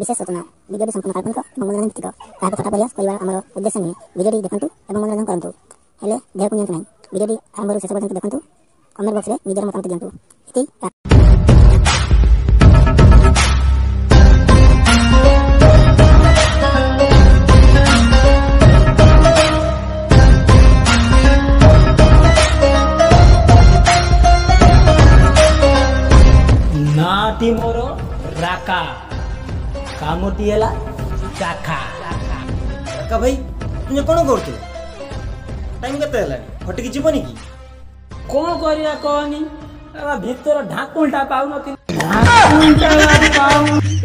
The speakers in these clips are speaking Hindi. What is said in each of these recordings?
विशेष सूचना वीडियो संपूर्ण काल्पनिक मनोरंजन भित्तिक ताहाको छटा प्रयास करबा हमर उद्देश्य नुहे। वीडियो देखंतु एवं मनोरंजन करंतु हेले देह को नियंत्रण नहीं। वीडियो आरंभ शेष पर्यंत देखंतु कमेंट बॉक्स रे निजर मतामत दियंतु। इति नाटी मोर राका कामटी है चाखा। राका भाई तुम कौन करते टाइम केते हटिकी जीवनी कि कौन करिया कहनी भीतर ढाकुलटा पाऊ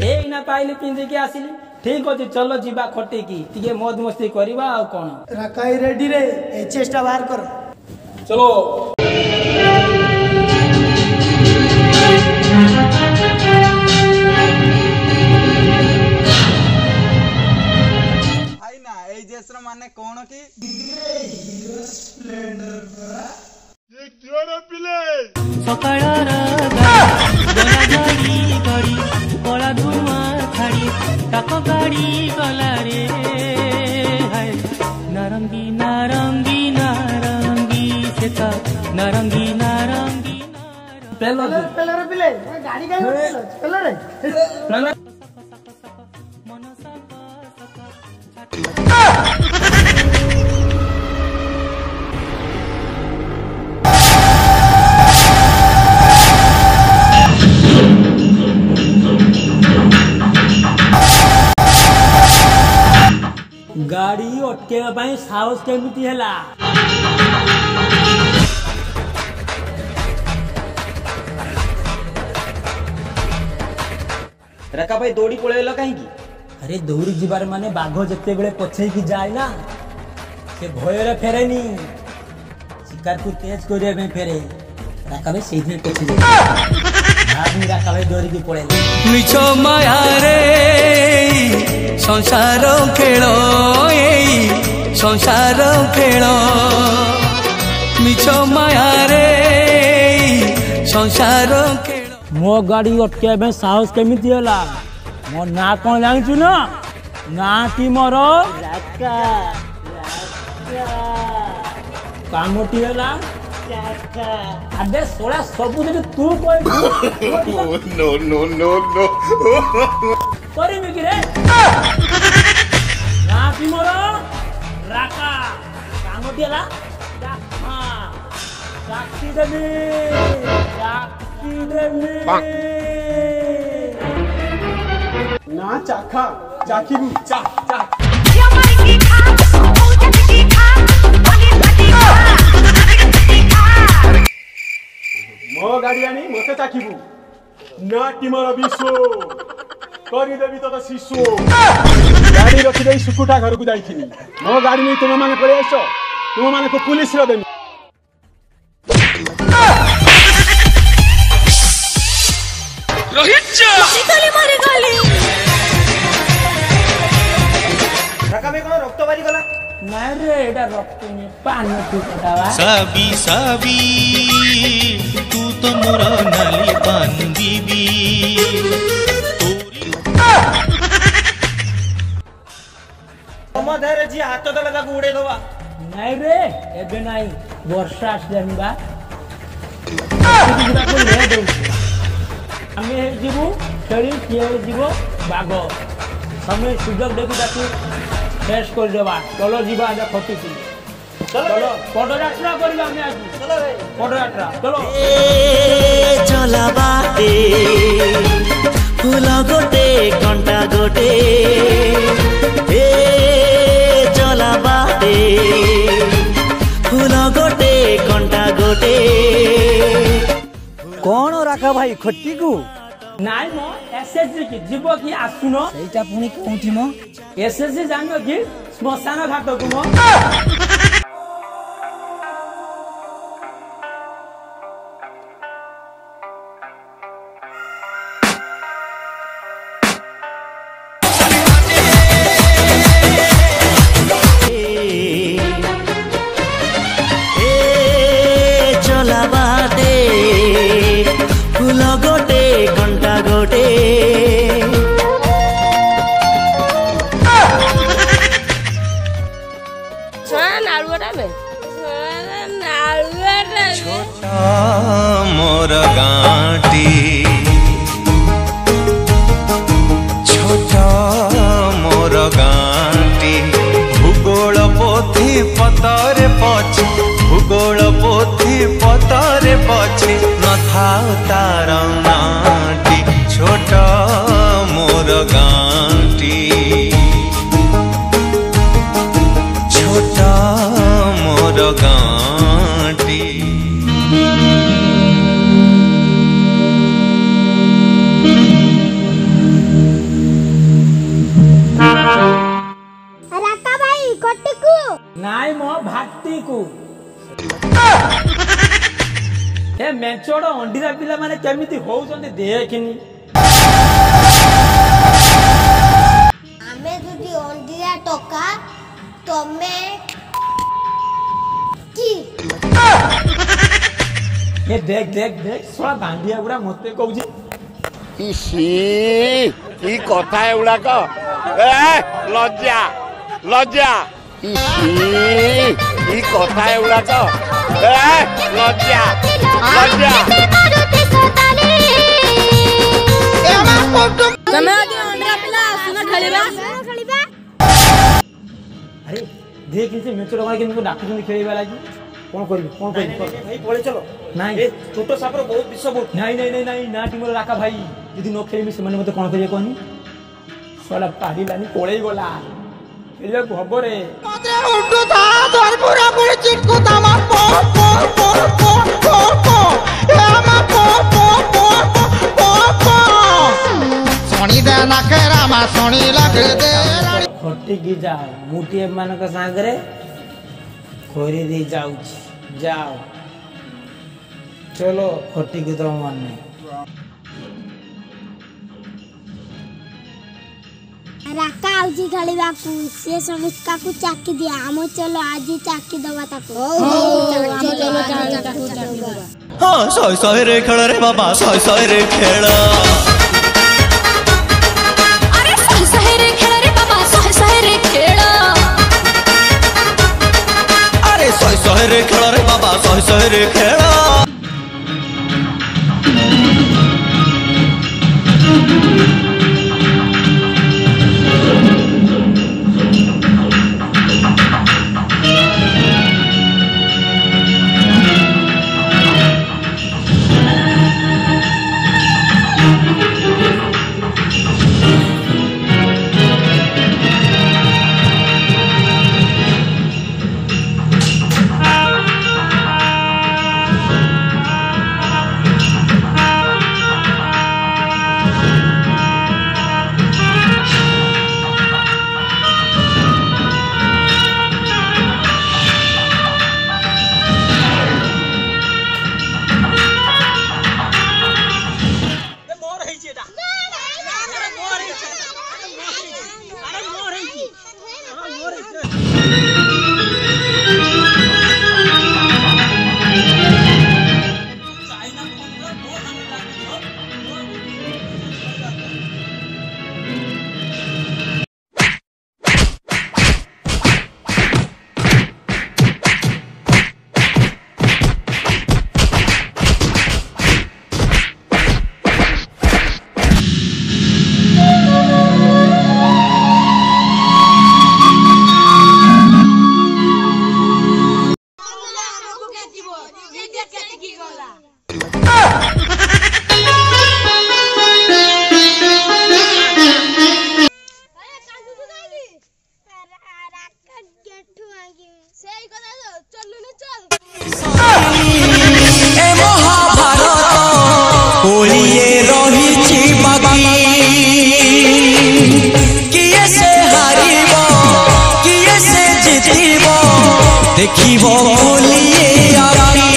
एक ना पाइली पिंधिकी आसिली। ठीक अच्छे चलो जीवा खटेकी टे मौज मस्ती करवा आ कौन राकाई रेडी रे ए चेष्टा बाहर कर चलो। माने कौन की सकाळर गाड़ी गाड़ी कला धुआं छाड़ी ताको गाड़ी गला रे हाय नारंगी नारंगी नारंगी सेता नारंगी नारंगी पेलर पेलर पिले गाड़ी गाड़ी पेलर पेलर गाड़ी अटकेवा साहस केमिति हैला। राका भाई दौड़ी पळेला कहीं अरे दौड़ी जीवार माने बाघ जते बेले पछे की जाए ना से भय फेरेनी शिकार को तेज करे में फेरे। राका भाई सेही पछे जाए राका भाई दौड़ी की पळेला मिछो माया रे संसार खेल संसार खेल मिछ माया रे संसार खेल। मो गाड़ी अटके साहस केमिति हैला मो ना कौन जानछु ना नाटी मोर राका कामटी हैला चाका। अबे सोला सबु जे तू कोइ नो नो नो नो करी मिकी रे नाटी मोर राका कामटी हैला चाका चाकी देमी ना चाखा चाकी चा चा मो गाड़ी आनी मते चाखीबू ना टीमर विश्व करी देवी तो शिशु गाड़ी रखी दे सुकुटा घर को जाइथिनी मो गाड़ी नहीं तुम माने पळे आसो तुम माने को पुलिस रो देमी रोहित मारे गाली राका भाई कौन रक्त बारी गला नहीं रे एटा रक्त में पान टुकटावा साबी साबी तू तो मोर नाली पान बीबी समाधान जी हाथ दला ताको उड़े दवा नहीं रे एबे नहीं वर्षा आसलानी बा आमे जीवु खेली किए जीवो बाघ समय सुजोग देखि ताकि फेस कर देबा। चलो जीवा आज खटी चलो पदयात्रा करबा आमे आज चलो रे पदयात्रा चलो चला बाटे फूल गोटे घंटा गोटे ए चला बाटे फूल गोटे घंटा गोटे। कौन राका भाई खट्टी को नाइ मो एसएसजी की जीव की आसुनो एटा पुनी कोठी मो एसएसजी जानो कि श्मशान घाट को मो चला बाटे फूल गोटे घंटा गोटे छोटा मोर गाँटी छोटा मोर गाँटी भूगोल पोथी पतरे पछे भूगोल पोथी पतरे पछे नथाउ तार नाटी छोटा मोर गाँटी छोटा मोर गाँटी राका भाई कोटी को नाई मो भाटी को ए मेचोड़ अंडीरा पिला माने केमिति होउछन्ते देखिनी आमे दुदी अंडीरा टका तमे की ए देख देख देख सोला बांडिया गुडा मते कहउछि इसी की कथा एउड़ाक ए लज्जा लज्जा इसी की कथा एउड़ाक ए लज्जा लज्जा तमे आगे अंडीरा पिला सुना खेलिबा अरे देख इसे मेचोड़ वाला किनको डाकुछन्ते खेलिबा लागि कोन करबी भाई पळे चलो नाई ए छोटो सापर बहुत विष बहुत नाई नाई नाई नाई ना टीम राका भाई यदि न खेलिबी से मते कोन करिए कहनी सोला पाडिलानी कोळै गला एले भबरे मते उल्टू था धर पूरा पूरी चिटको तामा पो पो पो पो पो पो रामा पो पो पो पो पो सोनी दे नाकेरा मा सोनी लग दे खट्टी की जाओ मुटिए मानक सागरे खोरी दे जाऊ जाओ चलो खट्टी की तो माने राका आउजी खेलिबा को से समिस्का को चाकी दिया हम चलो आज ही चाकी दवा ताको चलो चाकी दवा हाँ सय सय रे खेल रे बाबा सय सय रे खेल अरे सय सय रे खेल रे बाबा सय सय रे खेल अरे सय सय रे खेल रे बाबा सय सय रे खेल देखिबो बोलिए आरी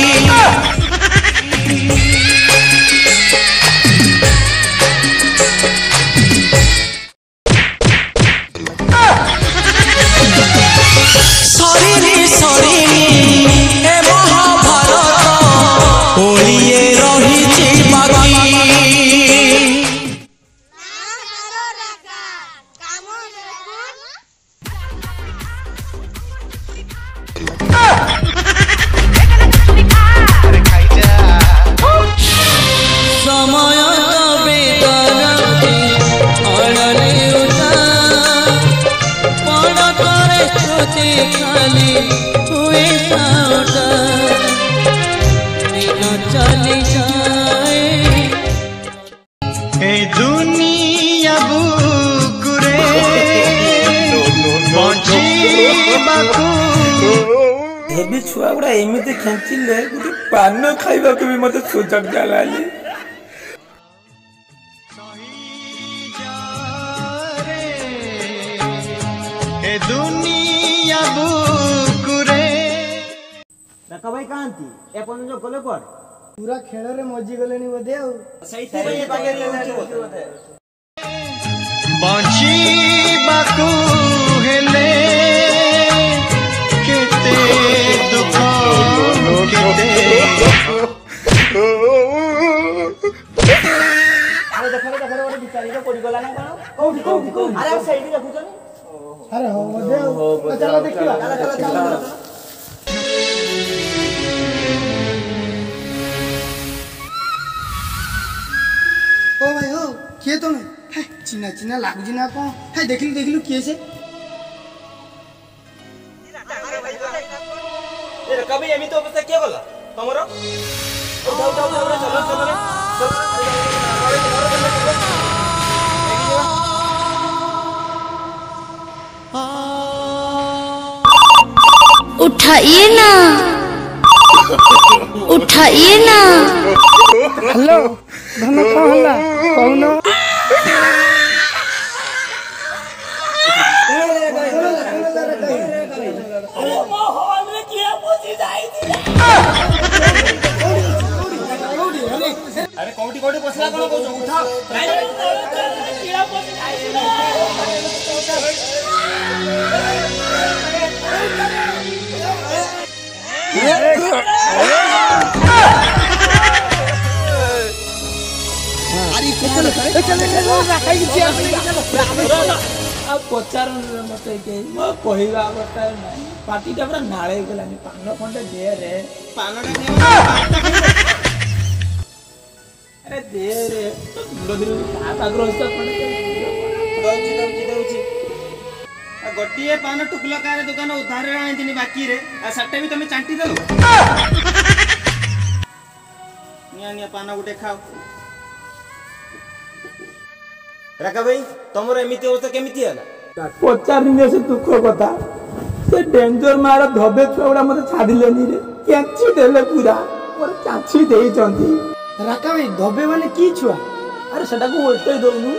सरीनी सरीनी ए महाभारत ओलिए रहिछि बाकी समय खाली हुए चली जाए ए दुनिया बुकुरे देवी छुआ गुड़ा एमती खेचिले गोटे पान खाइबा भी मत सुजग दिलाली ए दुनिया बुकुरे रका भाई कांती ए पन जो गले कोड पूरा खेल रे मजी गलेनी बोधे आउ सही ये पागे बोधे बंची बाकू हेले केते दुख केते अरे देखो ओरे बिचारी को पड़ी गला ना कोन कोठी अरे साइड देखु छ अरे हो बोधे आउ चलो देखिबा चलो ओ भाई हो किए तुम चिना चिना लागुजी ना कौन है देखिलु किए से ए कभी एमी तो अवस्था के गला तमरो उठा चलो उठाइए ना हेलो धन कौन हला कौन अरे कोठी बसला कोन कहू उठा पचार मत कहवा अवस्था ना पार्टी पूरा नाड़े गलानी पान खंडे दे रे अरे दे रे गोटे पान टुकल कार दुकान उधार आनी बाकी रे साटा भी तुम चांटी देल निया पान गोटे खाओ राका भाई तुमर एमती अवस्था केमिति हला पचार से दुख कथा से डेंजर मार धबे छुआ मत छाड़िलेनी रे कैंची देले पूरा मोर चाची देई चंदी राका भाई धबे माने की छुआ अरे सेटा को उल्टे दउनु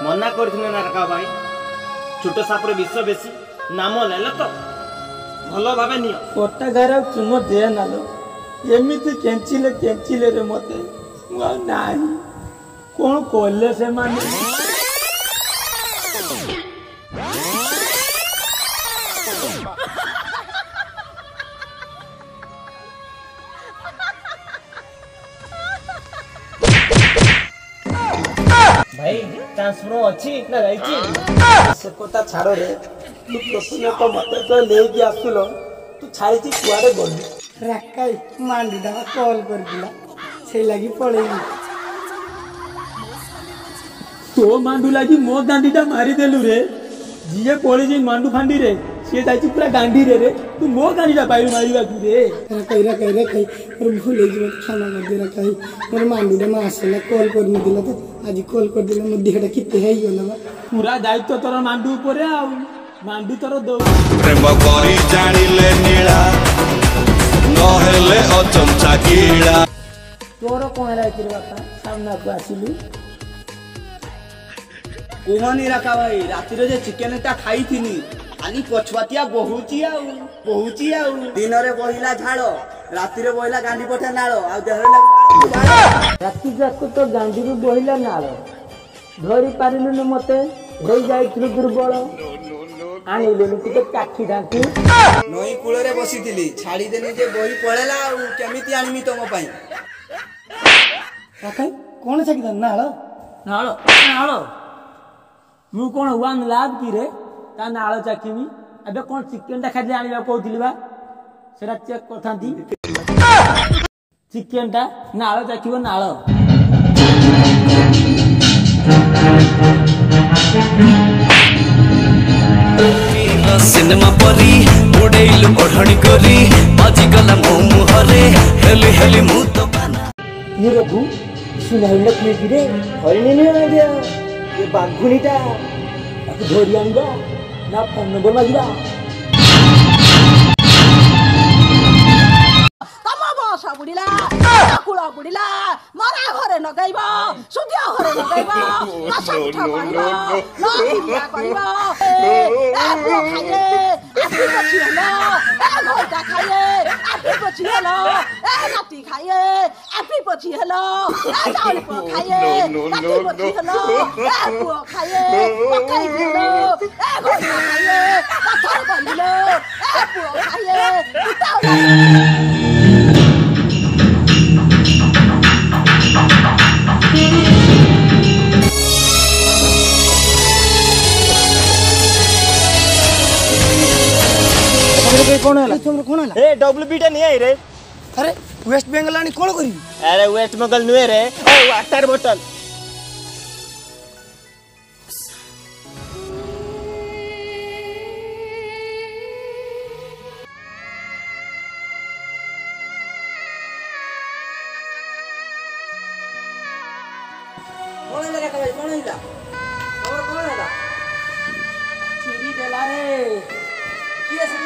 मना करथिने ना राका भाई छोट सापर विष बेसी नाम लेले तो भलो भाबे नियो कोटा घर चुनो दे नालो एमिति केंचिले रे मते नाही कोन कोले से माने भाई ट्रांसफर अच्छी ना जाइची से कोता छाड़ो रे तू प्रश्न तो मते तो लेके आसुलो तू छाइची कुआरे गली राकाई मांडीटा कॉल कर दिला से लगी पड़ेगी तो मांडू लगी मो गांडीटा मारी देलु रे जिए पड़े जे मांडू फांडी रे से जाइची पूरा गांडी रे तू मो गांडीटा पाइल मारीबा तू रे राकाई और भूल जीव खाना कर दे राकाई मोर मांडीटा मासला कॉल कर नि दिला तो आज कॉल कर दिला मो देहटा किते है गला पूरा दायित्व तोर मांडू ऊपर आ मांडू तोर दो प्रेम करी जानिले नीला नहेले अचंचा कीड़ा तोर कोन रे कि बापा सामना को आसिलु कुहनी राका भाई राति रे जे चिकन ता खाई थिनी खाली पछवातिया बहुची आउ दिन रे बहिला झाड़ राति रे बहिला गांडी पठा नाळ आ देहरे राति जाको तो गांडी रू बहिला नाळ धरी पारिलु न मते होई जाइथिलु दुर्बल आनिले नुके काठी ढांकी नई कूल रे बसिथिली छाड़ी देनी जे बही पळेला आ केमिति आनिमी तम पई राकाई कोन छकी नाळ नाळ मु कौन वन लाभ की रे ता नाल चाखीमी एबे कौन चिकन टा खाली आनिबा कहउथिली बा सेरा चेक करथांती चिकन टा नाल चाखीबो नाल सिनेमा परी उड़ैलु ओढ़णी करी बाजी गला मो मुहरे हेली हेली मु तो बना ये रघु सुनाइला किए कि रे हरिणी ने आ गया ये बाघुनीटा ताकू धोरी आनिबा ना फोन नंबर मागिबा बसा बुढ़िला कुला बुढ़िला मरा घरे नगाइबा सुदिया घरे नगाइबा कासा पिठा मारिबा नहिया करिबा ए पुओ खाइए आफी पछि हलो ए घोटा खाइए आफी पछि हलो ए नाती खाइए आफी पछि हलो ए चावल पुओ खाइए नाती पछि हलो ए पुओ खाइए मकई हलो ए घोटा खाइए पत्थर बंदिलो ए पुओ खाइए उतावला कौन है कौन है ए डब्ल्यूबी टा नहीं आई रे अरे वेस्ट बेंगल आनी कौन करी अरे वेस्ट बंगाल नुए रे ओ वाटर बोतल कौन है रे भाई कौन है और कौन है चिड़ी देला रे किए से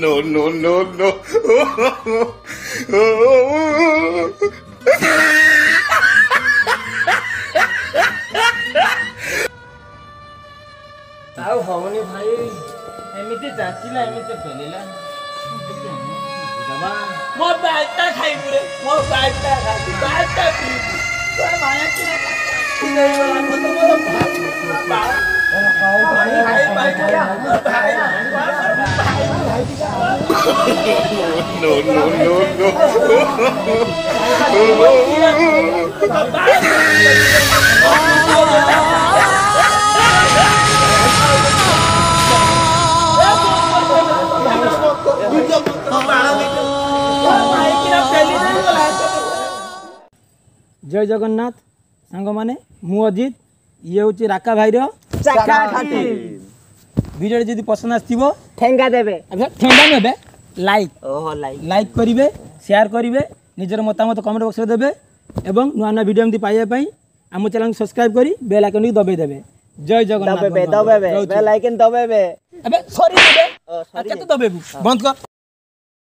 No, no, no, no. ଆଉ ହବନି ଭାଇ ଏମିତି ଚାଚିଲା ଏମିତି ଫେଲିଲା ମୋ ବାଇଟା ଖାଇବୁ ରେ ମୋ ବାଇଟା ଖାଇବୁ ବାଇଟା ପିଇବୁ ତୋ ମାୟା କିନା ନେଇଗଲା ମତେ ମୋର No, no, no, no. जय जगन्नाथ सांग माने मु अजित ये हूँ राका भाई वीडियो जदि पसंद आसो ठेंगा देबे ठेंगा नेबे लाइक लाइक करिवे शेयर करिवे निजर मतामत कमेंट बॉक्स रे देबे एवं नुआ नुआ वीडियो एमती पाइबा पई हम चैनल को सब्सक्राइब करी बेल आइकन को दबे देबे जय जगन्नाथ दबेबे बेल आइकन दबेबे अबे सॉरी देबे केते दबेबू बंद कर।